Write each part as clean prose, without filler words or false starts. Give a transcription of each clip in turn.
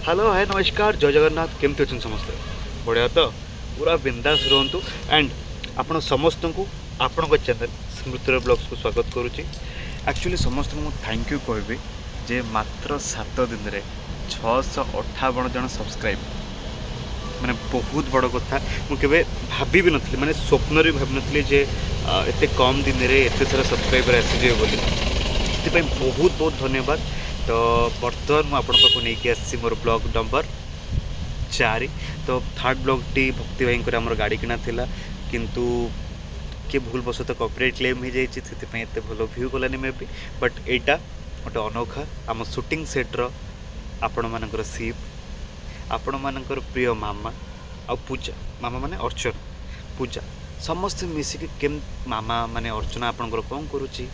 Hello hi नमस्कार जय जगन्नाथ केमती अच्छे समस्ते बढ़िया तो पूरा बिंदास रुहतु एंड आपण समस्त को आपण चैनल स्मृतिर ब्लॉग्स को स्वागत करुच्ची। एक्चुअली समस्त को थैंक यू कहबी जे मात्र 7 दिन रे 658 जन सब्सक्राइब माने बहुत बड़ कथा। मुझे भाभी भी नी मैंने स्वप्न भी भावी नी जे एत कम दिन में एत सारा सब्सक्राइबर आसीजे बोली से बहुत बहुत धन्यवाद। तो बर्तमान मुझे आपण पाक नहीं आसी मोर ब्लॉग नंबर 4। तो थर्ड ब्लॉग टी भक्ति भाई को आम गाड़ी किना थिला किंतु के भूल बसत कॉपीराइट क्लेम हो जाए भल व्यू गलानी मे भी बट एटा गोटे अनोखा आम शूटिंग सेट्र आपण मानकर सीप आपण मानकर प्रिय मामा आ पूजा मामा माने अर्चना पूजा समस्त मिसिक केम मामा माने अर्चना आपणकर कौन करुच्ची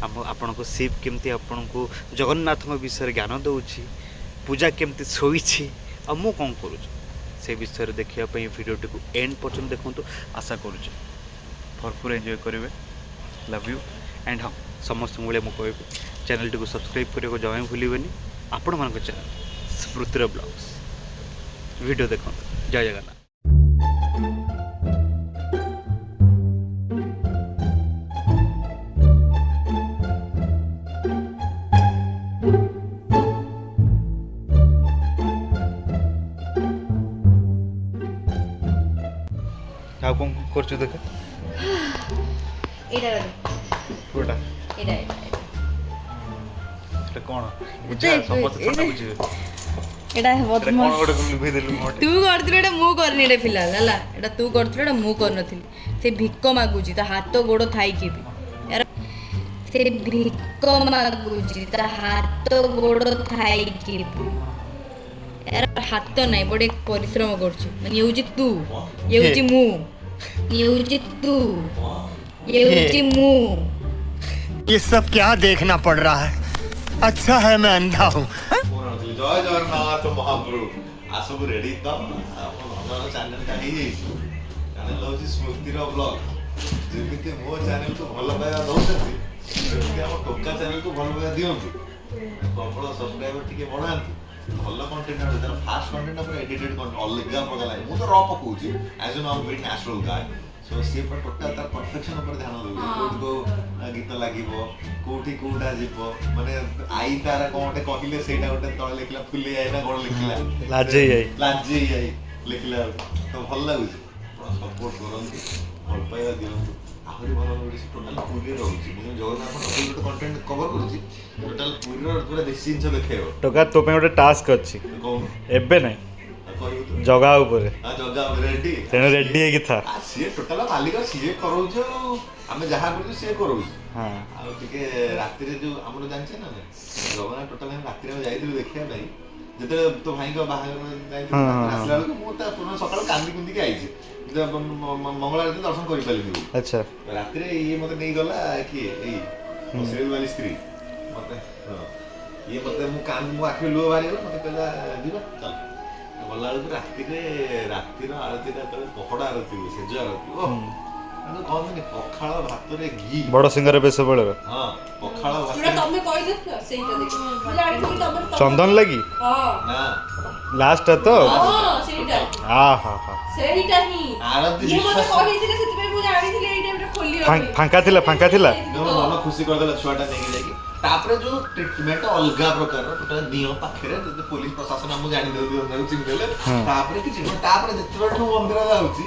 आपण को शिव केमती आपण को जगन्नाथ विषय ज्ञान दौची पूजा केमती शोई आ मु कौन करुँ से विषय देखापी भिडियोटी को एंड पर्यटन देखूँ आशा करुचे भरपूर एंजॉय करेंगे। लव यू एंड हाँ समस्त मुझे मुझे कह चैनल टी सब्सक्राइब करने को जमा भूलें आपण मान चैनल स्मृतिर ब्लॉग्स वीडियो देखो। जय जगन्नाथ। ଆଉ କଣ କରୁଛୁ ଦେଖ ଏଇଟା କୋଟା ଏଇଟା ସେଟା କଣ ବୁଝା ସମସ୍ତେ ଛୋଟ ବୁଝିବେ ଏଇଟା ସେଟା କଣ ଗୋଟେ ଲୁଭେଇ ଦେଲୁ ମୋଟେ ତୁ କରିଥିଲୁ ଏଇଟା ମୁଁ କରିନି ଏଇଟା ଫିଲହାଲ ହେଲା ଏଇଟା ତୁ କରିଥିଲୁ ଏଇଟା ମୁଁ କରିନଥିଲି ସେ ଭିକ ମାଗୁଛି ତା ହାତ ଗୋଡ଼ ଥାଇକି ବି यार ସେ ଭିକ ମାଗୁଛି ତା ହାତ ଗୋଡ଼ ଥାଇକି ବି यार ହାତ ନାହିଁ ବଡେ ପରିଶ୍ରମ କରୁଛି ମାନେ ଇଏ ହଉଛି ତୁ ଇଏ ହଉଛି ମୁଁ ये हूँ तू ये हूँ मु ये सब क्या देखना पड़ रहा है। अच्छा है मैं अंधा हूँ। जय जगन्नाथ महाप्रभु आसबू रेडी तो चैनल टा चैनल हूँ स्मृतिर ब्लॉग जमी मो चैनल को भल पाइबा दौरान आम टोका चैनल को भल पाइबा दिंतु प्रबल सब्सक्राइबर टी बढ़ातु भल कंटेंट फास्ट कंटेंट पूरा एडिटेड अलग प्रकार मुझे र पकाऊँ as an very natural guy so सी टोटाल तार परफेक्शन उपर ध्यान देवी कौट को गीत लगे कौटी कौटा जीव माने आई तार कौन गोटे कहले से गोटे तले लिखला फुले आई ना कौन लिखला लाजे आई लिखला तो भल लगुच सपोर्ट करते भल पाइबा दिंतु आहरी भल टोटाल पूरी रोचे मुझे जगन्नाथ कंटेंट कवर करुच्ची टोटाल पूरी पूरा देशी जिन देखेब टोका तो गोटे टास्क अच्छी एबे नहीं जगह ऊपर रेडी तेने रेडी है कि था सी टोटाल मालिक सी कराउछ आमे जहा करू सी कराउछ हां आ टिके राति रे जो हमर जानछे ना जगना टोटाल हम राति रे जाइदिलु देखिया भाई जते तो भाई को बाहर जाइदिलु आसला को मोटा पुरा सकाळ कांदी कुंदी के आइছে मंगल आरती दर्शन करि पालिनी अच्छा राति रे ये मते नै गला कि एई मोसेल वाली स्त्री मते ये मते मु कान मु आखि लो बारी मते कहला दिबा चल गला रातिर आरती पकड़ा आरती सेज आरती कहते पखाड़ भात घी बड़ सिंगर बेस बेल हाँ पखाड़ चंदन लगी ना लास्ट तो फांका थिला मन खुशी करदेला छुआटा नहीं जाएगी तापर जो ट्रीटमेंट अलग प्रकार टोटल नियम पाखरे जते पुलिस प्रशासन हम जानि देउ चिन देले तापर कि चिन तापर जते बड मंदिर जाउची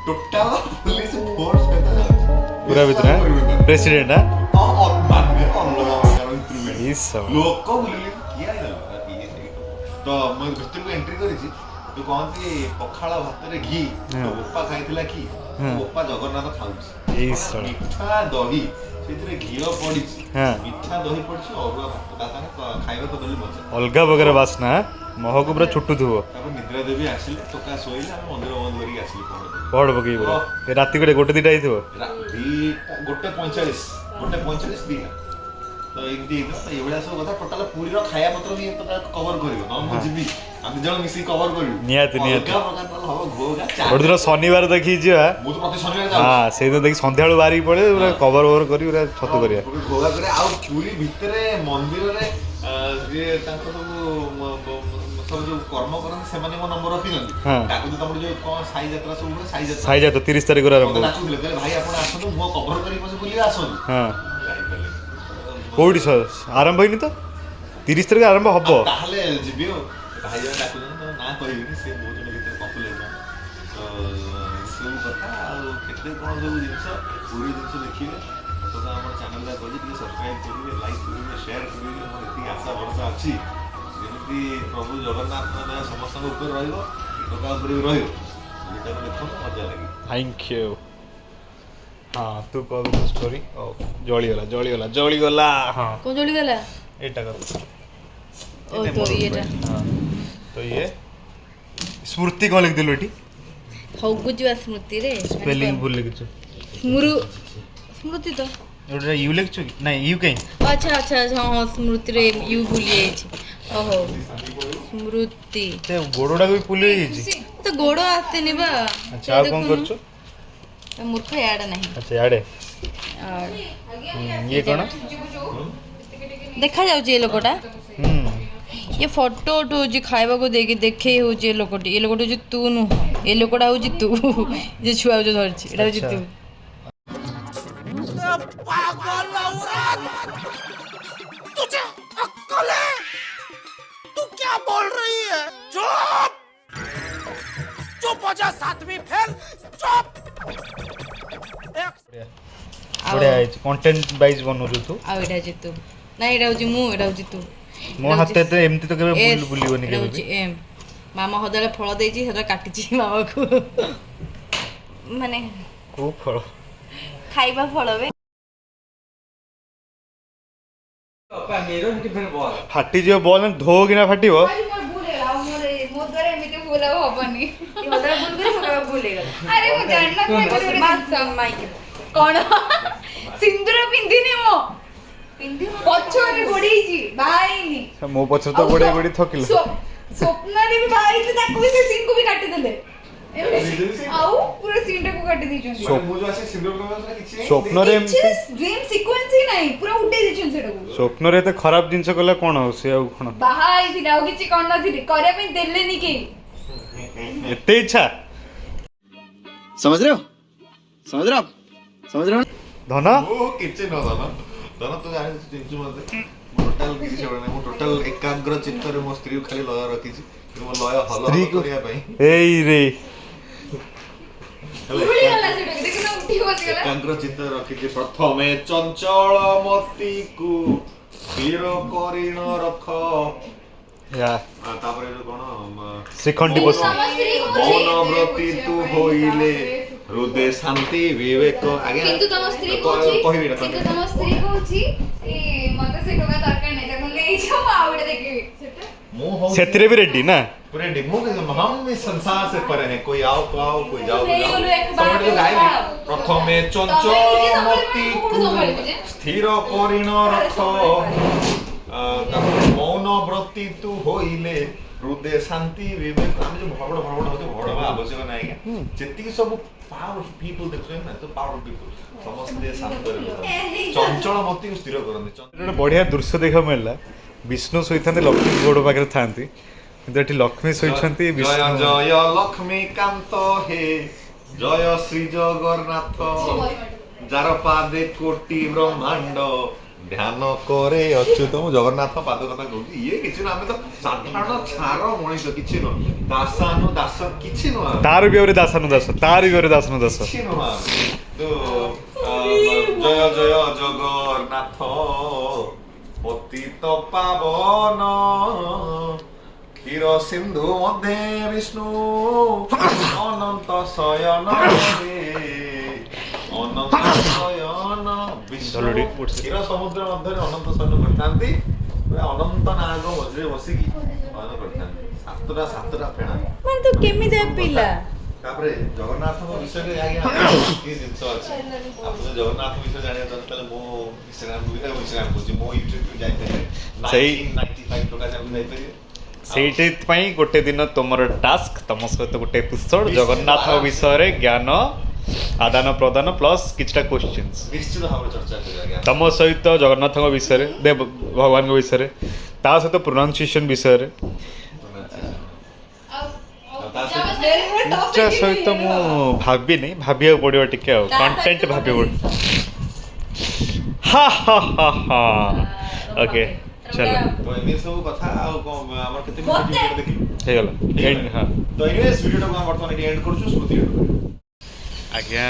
टोटल पुलिस फोर्स करता जाउची पूरा भीतर प्रेसिडेंट हां बात अलग प्रकार इंस्ट्रूमेंट इस लोक बुलिले किया तो मैं भीतर को एंट्री करिछि तो कहते पखाड़ भात रे घी तो ओपा खाइथिला की ओपा जगन्नाथ खाउची इस मिठा दही से घी पड़ी मिठा दही पड़ी अरुआ भात खाइबा तो दली मजा अलग प्रकार बासना महक पूरा छुटू थो निद्रा देवी आसिले टोका शोइले मंदिर बंद करके आसिले पहड़ पकई राति गोटे दिटा गोटे 45 दिना तो एमती तो ये सब कथा टोटाल पूरी खाया पत्र भी कवर कर जी आम जन मिसी कवर कर शनिवार देखी हाँ से देखी संध्या बाहर पड़े पूरा कवर ओवर कर छतु कर पूरी भितर मंदिर सब ସବୁ ଯୋଉ କର୍ମ କରନ୍ତି ସେମାନେ ମୋ ନମ୍ବର ରଖିଛନ୍ତି ହଁ। ତାକୁ ତ ତମର ଯୋଉ କଣ ସାଇ ଯାତ୍ରା ସବୁ ହୁଏ ସାଇ ଯାତ୍ରା ସାଇଜା ତ 30 ତାରିଖରୁ ଆରମ୍ଭ ମତେ ହଉଛି। ଡାକୁଥିଲେ କହିଲେ ଭାଇ ଆପଣ ଆସନ୍ତୁ ମୁଁ କଭର କରିକି ପଛେ ବୁଲିବେ ଆସନ୍ତୁ ହଁ ଯାଇପାରିଲିନି। କୋଉଠି ଆରମ୍ଭ ହେଇନି ତ 30 ତାରିଖ ଆରମ୍ଭ ହବ। ତାହେଲେ ଯିବି ଆଉ ଭାଇ ଜଣେ ଡାକୁଛନ୍ତି ତ ନା କହିବିନି ସେ ବହୁତ ଜଣ ଭିତରେ ପପୁଲାର ସବୁ କଥା ଆଉ କେତେ କ'ଣ ସବୁ ଜିନିଷ ପୁରୀ ଜିନିଷ ଦେଖିବେ ତ ଆମର ଚ୍ୟାନେଲଟା କରିଛି ଟିକେ ସବସ୍କ୍ରାଇବ୍ କରିବେ ଲାଇକ୍ କରିବେ ସେୟାର କରିବେ ମୋର ଏତିକି ଆଶା ଭରସା ଅଛି ଯେମିତି ପ୍ରଭୁ ଜଗନ୍ନାଥଙ୍କ ଦୟା ସମସ୍ତଙ୍କ ଉପରେ ରହିବ ଟଙ୍କା ଉପରେ ବି ରହିବ ଏଇଟାକୁ ଦେଖନ୍ତୁ ମଜା ଲାଗିବ। Thank you. ହଁ ତୁ କହ ଷ୍ଟୋରି ଜଳିଗଲା ହଁ କଣ ଜଳିଗଲା? ଏଇଟା କର। ଓ ତ ଇଏଟା ହଁ ତ ଇଏ ସ୍ମୃତି କ'ଣ ଲେଖିଦେଲୁ ଏଠି? ହଗୁଯିବା ସ୍ମୃତିରେ ସ୍ପେଲିଂ ଭୁଲ ଲେଖିଛୁ। ସ୍ମୃତି ତ ଏଇଟା ୟୁ ଲେଖିଛୁ କି ନାଇଁ ୟୁ କାଇଁ? ଆଚ୍ଛା ଆଚ୍ଛା ଆଚ୍ଛା ହଁ ସ୍ମୃତିରେ ୟୁ ଭୁଲି ଯାଇଛି। ଓହୋ ସ୍ମୃତି ସେ ଗୋଡ଼ଟାକୁ ବି ଫୁଲି ହେଇଯାଇଛି। ତ ଗୋଡ଼ ଆସେନି ବା। ଆଚ୍ଛା ଆଉ କ'ଣ କରୁଛୁ? ମୂର୍ଖ ଇଆଡ଼େ ନାହିଁ। ଆଚ୍ଛା ଇଆଡ଼େ ଇଏ କ'ଣ? ଦେଖାଯାଉଛି ଏ ଲୋକଟା ये फोटो उठाଉଛି ଖାଇବାକୁ ଦେଇକି ଦେଖେଇ ହେଉଛି ଏ ଲୋକଟି ହେଉଛି ତୁ ନୁହଁ ଏ ଲୋକଟା ହେଉଛି ତୁ ଯେ ଛୁଆ ଯେଉଁ ଧରିଛି ଏଟା ହେଉଛି ତୁ। ବଢ଼ିଆ ହେଇଛି କଣ୍ଟେଣ୍ଟ ୱାଇଜ୍ ବନଉଛୁ ତୁ। ଆଉ ଏଇଟା ହେଉଛି ତୁ ନା ଏଇଟା ହେଉଛି ମୁଁ ଏଇଟା ହେଉଛି ତୁ। ମୋ ହାତରେ ତ ଏମିତି ତ କେବେ ବୁଲିବନି କେବେ ବି। ଏମ୍ ମାମା ହଜାରେ ଫଳ ଦେଇଛି ସେଟା କାଟିଛି ମାମାକୁ ମାନେ କୋଉ ଫଳ? ଖାଇବା ଫଳ ବେ। ଫାଟିଯିବ ବଲ୍ ଧୋକିନା ଫାଟିବ। କଣ ସିନ୍ଦୁର ପିନ୍ଧିନି ମୁଁ ପଛରେ ଗୋଡେଇଛି ବାହା ହେଇନି। ମୋ ପଛରେ ତ ଗୋଡେଇ ଗୋଡେଇ ଥକିଲା। ସ୍ୱପ୍ନରେ ବି ବାହା ହେଇଛି ତାକୁ ବି ସେ ସିନ୍ କୁ ବି କାଟିଦେଲେ ଆଉ ପୁରା ସିନ୍ ଟାକୁ କାଟି ଦେଇଛନ୍ତି। ମୁଁ ଯୋଉ ଆସି ସିନ୍ଦୁର ଲଗାଉଥିଲା କିଛି ନାହିଁ। ସ୍ୱପ୍ନରେ ଏମିତି ଡ୍ରିମ୍ ସିକ୍ୱେନ୍ସ ହି ନାହିଁ ପୁରା ଉଠେଇ ଦେଇଛନ୍ତି ସେଟାକୁ। ସ୍ୱପ୍ନରେ ଏତେ ଖରାପ ଜିନିଷ କଲେ କ'ଣ ହଉ ସେ ଆଉ କ'ଣ ବାହା ହେଇଥିଲେ ଆଉ କିଛି କରିନଥିଲି କରିବା ପାଇଁ ଦେଲେନି କେହି। ଏତେ ଇଚ୍ଛା समझ रहे हो समझ रहे हो आप समझ रहे हो ଧନ ମୁଁ କିଛି ନ ଧନ ଧନ ତୁ ଜାଣିଛୁ ଚିଞ୍ଚୁ ମତେ ଟୋଟାଲ କିଛି ସେଭଳି ନାହିଁ ମୁଁ ଟୋଟାଲ ଏକାଗ୍ର ଚିତ୍ତରେ ମୋ ସ୍ତ୍ରୀକୁ ଖାଲି ଲୟ ରଖିଛି କିନ୍ତୁ ମୋ ଲୟ ହଲ ସ୍ତ୍ରୀକୁ- କରିବା ପାଇଁ ଏଇ ରେ ଏକାଗ୍ର ଚିତ୍ତରେ ରଖିଛି ପ୍ରଥମେ ଚଞ୍ଚଳ ମତିକୁ ସ୍ଥିର କରିଣ ରଖ ତାପରେ ଯୋଉ କଣ ଶ୍ରୀଖଣ୍ଡି ବସ ମୌନ ବ୍ରତି ତୁ ହୋଇଲେ ହୃଦୟ ଶାନ୍ତି ବିବେକ ଆଜ୍ଞା କିନ୍ତୁ ତମ ସ୍ତ୍ରୀ କହୁଛି କହିବି ଏଇଟା କିନ୍ତୁ ତମ ସ୍ତ୍ରୀ କହୁଛି ମତେ ସେ ଟଙ୍କା ଦରକାର ନାହିଁ ତାକୁ ନେଇଯାଅ ମୁଁ ଆଉ ଗୋଟେ ଦେଖିବି ସେଟା ମୁଁ ହଉଛି ସେଥିରେ ବି ରେଡି ନା रेडी मुझे हम इस संसार से परे हैं कोई आओ तो आओ कोई जाओ तो नहीं, जाओ बोलो एक बार समझ बोलो, गाइली बाप। प्रथमे चंचल मति स्थिर करिण रख मौन व्रती तू होइले हृदय शांति विवेक हम जो भगड़ भगड़ होते भगड़ आवश्यक नहीं है जेतिक सब पावरफुल पीपल देखछन ना तो पावरफुल पीपल समस्त शांत रहे चंचल मति को स्थिर करନ୍ତି ଗୋଟେ ବଢିଆ ଦୃଶ୍ୟ ଦେଖିବାକୁ ମିଳିଲା ବିଷ୍ଣୁ ଶୋଇଥାନ୍ତି ଲକ୍ଷ୍ମୀ ଗୋଡ଼ ପାଖରେ ଥାନ୍ତି କିନ୍ତୁ ଏଠି ଲକ୍ଷ୍ମୀ ଶୋଇଛନ୍ତି जय ବିଷ୍ଣୁ जय लक्ष्मी कांत हे जय श्री जगन्नाथ जार पादे कोटि ब्रह्मांड ध्यान करे अच्युत मु जगन्नाथ पाद कथा कहूँ ये किसी ना आमे तो साधारण छार मनीष किसी न दासानु दास किसी न ତାର ବି ଆହୁରି ଦାସାନୁ ଦାସ ତାର ବି ଆହୁରି ଦାସାନୁ ଦାସ किसी न तो जय जय जगन्नाथ पतित पावन क्षीर सिंधु मध्य विष्णु अनंत शयन अनंत शयन विष्णु क्षीर समुद्र मध्य अनंत शयन करतांती अनंत नाग मझे बसिकी शयन करतांती सातटा फेणा ମାନେ ତୁ କେମିତି ପିଲା ତାପରେ ଜଗନ୍ନାଥଙ୍କ ବିଷୟରେ ଆଜ୍ଞା କି ଜିନିଷ ଅଛି ଆପଣ ଜଗନ୍ନାଥ ବିଷୟରେ ଜାଣିବା ଦରକାର ମୁଁ ଇନଷ୍ଟାଗ୍ରାମ କହୁଛି ମୋ ୟୁଟ୍ୟୁବ୍ ଯାଇପାରିବେ ସେଇ- 95 ଟଙ୍କା ଚାଲୁ ଯାଇପାରିବେ ସେଇଥିପାଇଁ ଗୋଟେ ଦିନ ତୁମର ଟାସ୍କ ତମ ସହିତ ଗୋଟେ ଏପିସୋଡ ଜଗନ୍ନାଥ ବିଷୟରେ ଜ୍ଞାନ ଆଦାନ ପ୍ରଦାନ ପ୍ଲସ୍ କିଛିଟା କ୍ୱେଶ୍ଚିନ୍ସ ନିଶ୍ଚିତ ଭାବରେ ଚର୍ଚ୍ଚା କରିବା ଆଜ୍ଞା ତମ ସହିତ ଜଗନ୍ନାଥଙ୍କ ବିଷୟରେ ଭଗବାନଙ୍କ ବିଷୟରେ ତା ସହିତ ପ୍ରୋନାଉନ୍ସିଏସନ୍ ବିଷୟରେ ଇଚ୍ଛା ସହିତ ମୁଁ ଭାବିନି, ଭାବିବାକୁ ପଡ଼ିବ ଟିକେ ଆଉ କଣ୍ଟେଣ୍ଟ ଭାବିବାକୁ ପଡ଼ିବ। हा ओके चलो तो एमए सब कथा आ हमर केते मिनिट वीडियो देखि हे गला एंड हां तो एनीवेज वीडियो को हम वर्तमान एंड करछु स्मृति एंड आज्ञा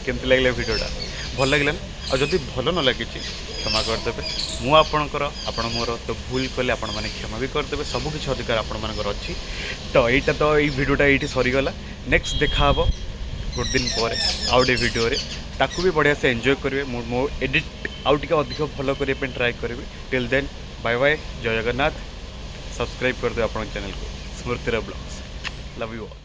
केमती लागले वीडियोटा भल लागला और जदि भल न लगी क्षमा करदेवे मु आपणकर आपण मोर तो भूल कले आपण माने क्षमा भी करदेवे सब किछि अधिकार आपण मानकर अछि तो एटा तो ई वीडियोटा एठी सरीगला नेक्स्ट देखा हबो गुड दिन पर आउटे वीडियो रे ताकू भी बढ़िया से एंजॉय करेंगे मो एडिट आउ टिके अधिक भल करने ट्राई करेंगे टिल देन बाय बाय जय जगन्नाथ सब्सक्राइब कर दे अपन चैनल को स्मृतिर ब्लॉग्स लव यू ऑल।